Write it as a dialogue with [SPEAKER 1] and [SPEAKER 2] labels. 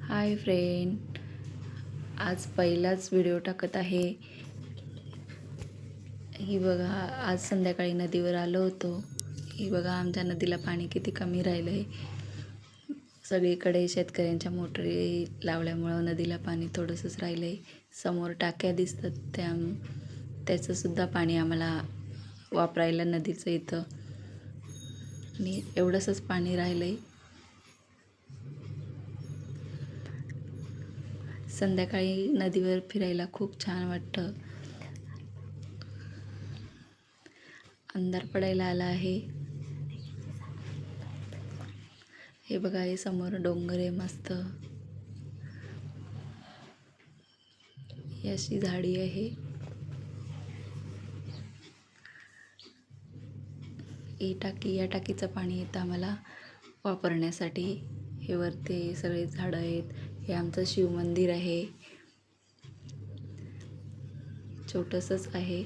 [SPEAKER 1] Hi friend, आज पहिलाच video टाकत आहे. ही बघा, आज संध्याकाळी नदीवर आलो होतो. ही बघा, आमच्या नदीला पाणी किती कमी राहिलं आहे. सगळीकडे शेतकऱ्यांच्या मोटरी लावल्यामुळं नदीला पाणी थोडंसंच राहिलं आहे. समोर टाक्या दिसतात, त्याचंसुद्धा पाणी आम्हाला वापरायला नदीचं इथं आणि एवढंसंच पाणी राहिलं आहे. संध्याकाळी नदीवर फिरायला खूप छान वाटतं. अंधार पडायला आला आहे. हे बघा, हे समोर डोंगर आहे मस्त. ही अशी झाडी आहे. या टाकीचं पाणी येतं आम्हाला वापरण्यासाठी. हे वरती सगळे झाडं आहेत. हे आमचं शिवमंदिर आहे, छोटंसंच आहे.